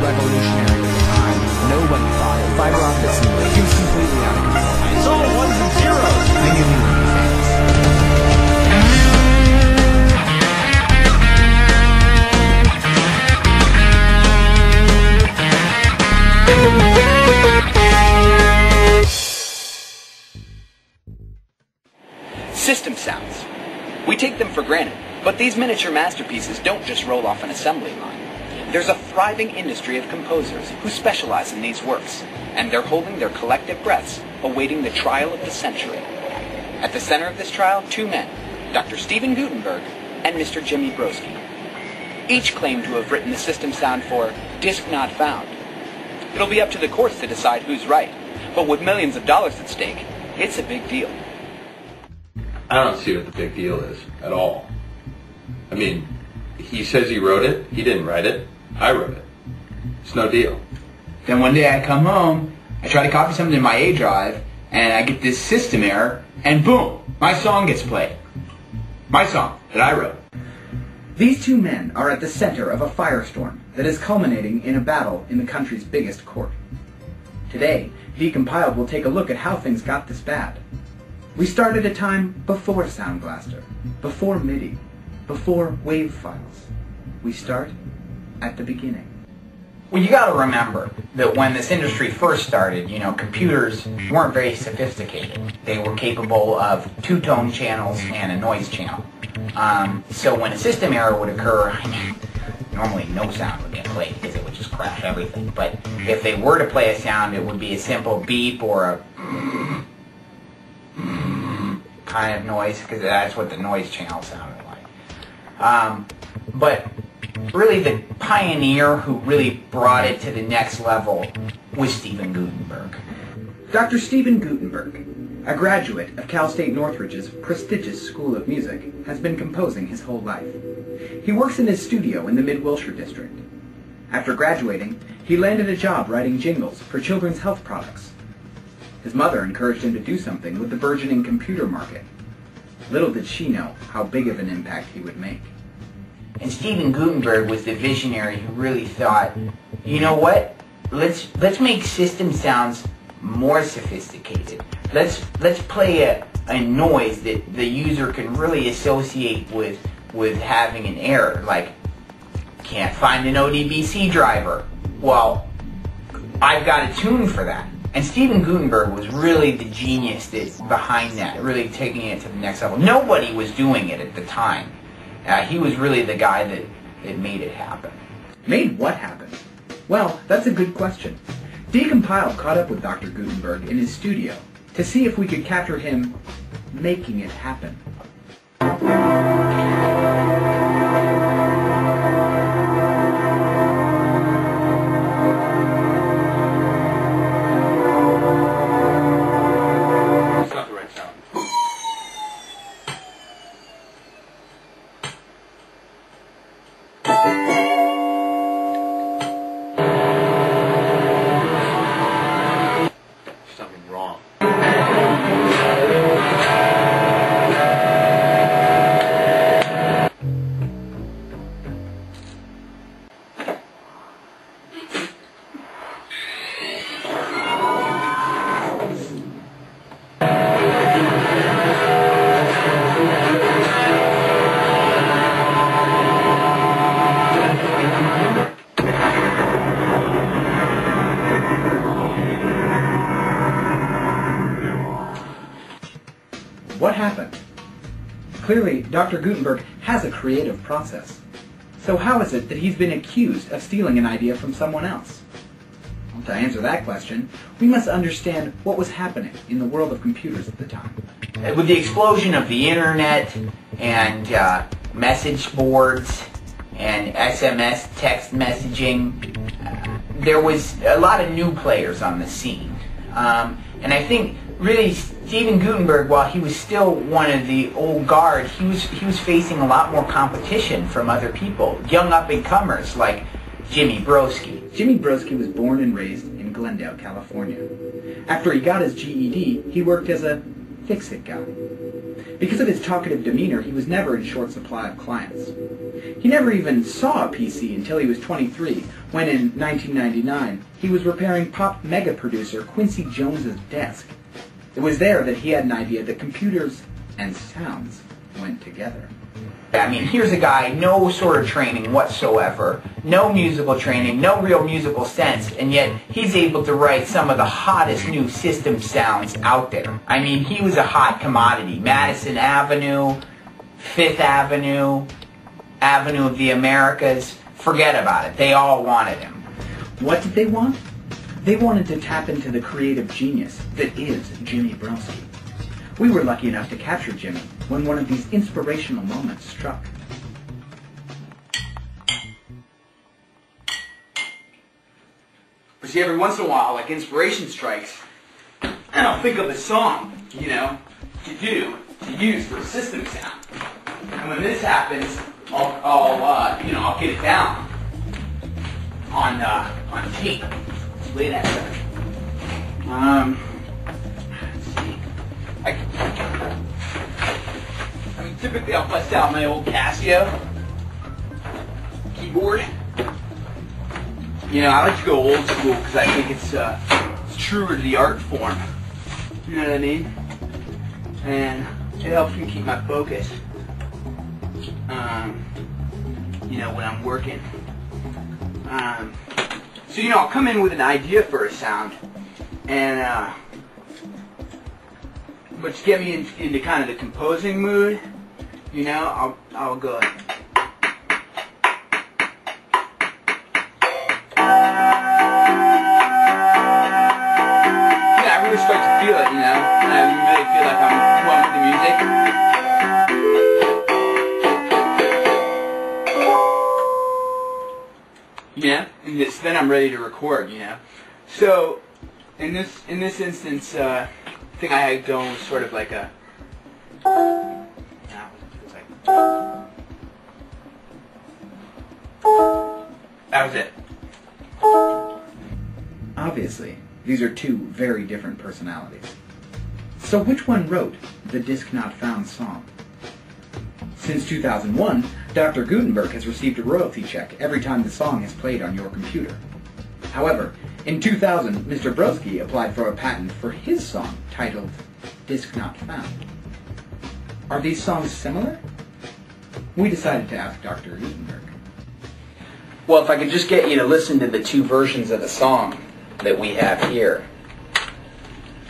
revolutionary at the time. Nobody thought it. Fiber optic simulation was completely out of control. It's all ones and zeros. I knew he would be famous. System sounds. We take them for granted, but these miniature masterpieces don't just roll off an assembly line. There's a thriving industry of composers who specialize in these works, and they're holding their collective breaths, awaiting the trial of the century. At the center of this trial, two men, Dr. Steven Gutenberg and Mr. Jimmy Broski. Each claim to have written the system sound for Disc Not Found. It'll be up to the courts to decide who's right, but with millions of dollars at stake, it's a big deal. I don't see what the big deal is at all. I mean, he says he wrote it. He didn't write it. I wrote it. It's no deal. Then one day I come home, I try to copy something in my A drive, and I get this system error, and boom, my song gets played. My song that I wrote. These two men are at the center of a firestorm that is culminating in a battle in the country's biggest court. Today, Decompiled will take a look at how things got this bad. We start at a time before Sound Blaster, before MIDI, before WAV files. We start at the beginning. Well, you got to remember that when this industry first started, computers weren't very sophisticated. They were capable of two-tone channels and a noise channel. So when a system error would occur, normally no sound would get played because it would just crash everything. But if they were to play a sound, it would be a simple beep or a kind of noise, because that's what the noise channel sounded like. But really the pioneer who really brought it to the next level was Steven Gutenberg. Dr. Steven Gutenberg, a graduate of Cal State Northridge's prestigious School of Music, has been composing his whole life. He works in his studio in the Mid-Wilshire district. After graduating, he landed a job writing jingles for children's health products. His mother encouraged him to do something with the burgeoning computer market. Little did she know how big of an impact he would make. And Steven Gutenberg was the visionary who really thought, you know what? Let's make system sounds more sophisticated. Let's play a noise that the user can really associate with having an error, like can't find an ODBC driver. Well, I've got a tune for that. And Steven Gutenberg was really the genius behind that, really taking it to the next level. Nobody was doing it at the time. He was really the guy that made it happen. Made what happen? Well, that's a good question. Decompiled caught up with Dr. Gutenberg in his studio to see if we could capture him making it happen. What happened? Clearly, Dr. Gutenberg has a creative process. So how is it that he's been accused of stealing an idea from someone else? Well, to answer that question, we must understand what was happening in the world of computers at the time. With the explosion of the internet and message boards and SMS text messaging, there was a lot of new players on the scene. And I think really Steven Gutenberg, while he was still one of the old guard, he was facing a lot more competition from other people, young up-and-comers like Jimmy Broski. Jimmy Broski was born and raised in Glendale, California. After he got his GED, he worked as a fix-it guy. Because of his talkative demeanor, he was never in short supply of clients. He never even saw a PC until he was 23, when in 1999 he was repairing pop mega producer Quincy Jones's desk. It was there that he had an idea that computers and sounds went together. I mean, here's a guy, no sort of training whatsoever, no musical training, no real musical sense, and yet he's able to write some of the hottest new system sounds out there. I mean, he was a hot commodity. Madison Avenue, Fifth Avenue, Avenue of the Americas, forget about it. They all wanted him. What did they want? They wanted to tap into the creative genius that is Jimmy Broski. We were lucky enough to capture Jimmy when one of these inspirational moments struck. But see, every once in a while, like inspiration strikes, and I'll think of a song, you know, to use for a system sound. And when this happens, I'll get it down on tape. Let's play that stuff. Let's see. I mean, typically I'll bust out my old Casio keyboard. You know, I like to go old school because I think it's truer to the art form. You know what I mean? And it helps me keep my focus. You know, when I'm working. So, you know, I'll come in with an idea for a sound, and but to get me into kind of the composing mood, you know, I'll go. Yeah, I really start to feel it, you know, and I really feel like I'm one with the music. Yeah, and then I'm ready to record, you know. So, in this instance, I think I had going sort of like a. That was it. Obviously, these are two very different personalities. So which one wrote the Disc Not Found song? Since 2001, Dr. Gutenberg has received a royalty check every time the song is played on your computer. However, in 2000, Mr. Broski applied for a patent for his song titled Disc Not Found. Are these songs similar? We decided to ask Dr. Gutenberg. Well, if I could just get you to listen to the two versions of the song that we have here,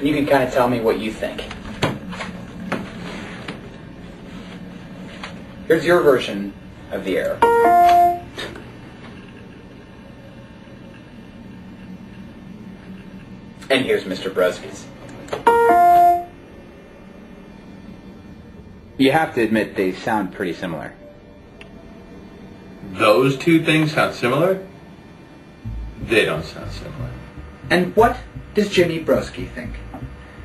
you can kind of tell me what you think. Here's your version of the error. And here's Mr. Broski's. You have to admit they sound pretty similar. Those two things sound similar? They don't sound similar. And what does Jimmy Broski think?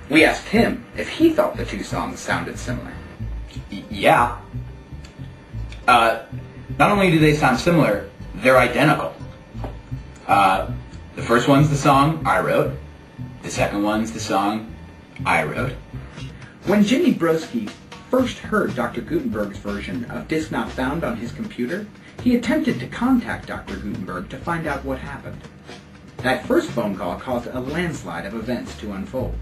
We asked him if he thought the two songs sounded similar. Yeah. Not only do they sound similar, they're identical. The first one's the song I wrote. The second one's the song I wrote. When Jimmy Broski first heard Dr. Gutenberg's version of Disc Not Found on his computer, he attempted to contact Dr. Gutenberg to find out what happened. That first phone call caused a landslide of events to unfold.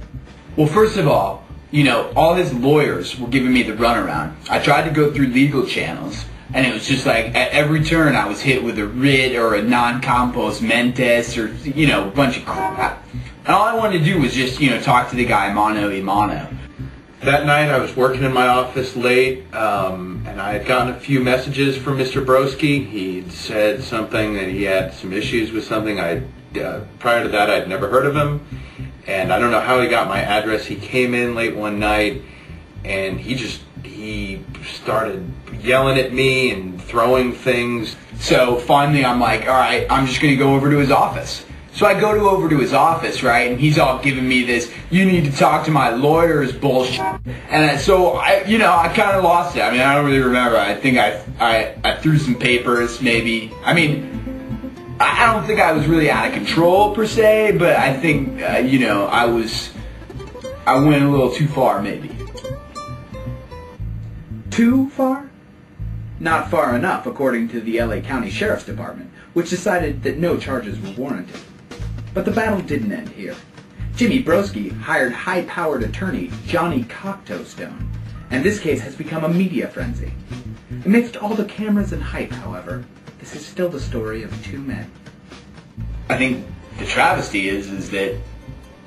Well, first of all, you know, all his lawyers were giving me the runaround. I tried to go through legal channels, and it was just like, at every turn I was hit with a writ or a non-compos mentis or, you know, a bunch of crap. And all I wanted to do was just, you know, talk to the guy mano a mano. That night I was working in my office late, and I had gotten a few messages from Mr. Broski. He'd said something that he had some issues with something. Prior to that I'd never heard of him, and I don't know how he got my address. He came in late one night, and he started yelling at me and throwing things. So finally I'm like, all right, I'm just going to go over to his office. So I go over to his office, right, and he's all giving me this, you need to talk to my lawyers bullshit. And so I kind of lost it. I mean, I don't really remember. I think I threw some papers, maybe. I mean, I don't think I was really out of control per se, but I think, I went a little too far, maybe. Too far? Not far enough, according to the LA County Sheriff's Department, which decided that no charges were warranted. But the battle didn't end here. Jimmy Broski hired high-powered attorney Johnny Cocteau-Stone, and this case has become a media frenzy. Amidst all the cameras and hype, however, this is still the story of two men. I think the travesty is that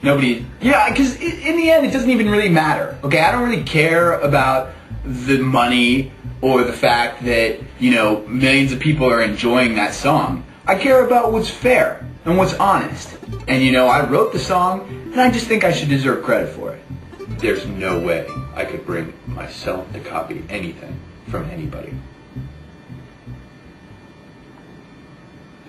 nobody... Yeah, because in the end, it doesn't even really matter. Okay, I don't really care about the money or the fact that, you know, millions of people are enjoying that song. I care about what's fair and what's honest. And, you know, I wrote the song, and I just think I should deserve credit for it. There's no way I could bring myself to copy anything from anybody.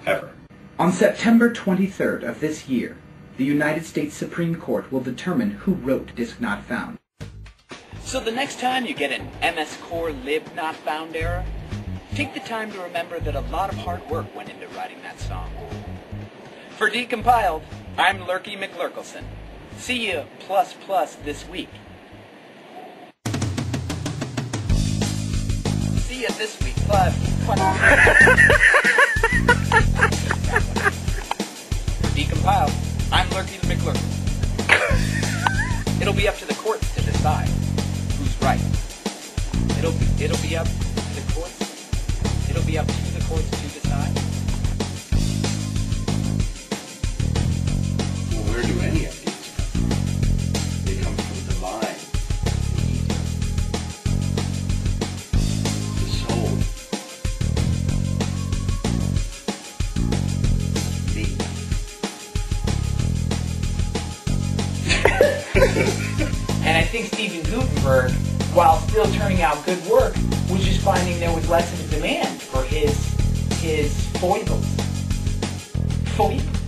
Ever. On September 23rd of this year, the United States Supreme Court will determine who wrote Disc Not Found. So the next time you get an MS Core lib not found error, take the time to remember that a lot of hard work went into writing that song. For Decompiled, I'm Lurky McLurkelson. See you ++ this week. See you this week. Decompiled, I'm Lurky McLurkelson. It'll be up to the courts to decide who's right. It'll be up to the courts. It'll be up to the courts to decide. Well, where do any of these come from? They come from the mind, the soul, me. And I think Steven Gutenberg, while still turning out good work, was just finding there was less of a demand for his foibles. Foibles?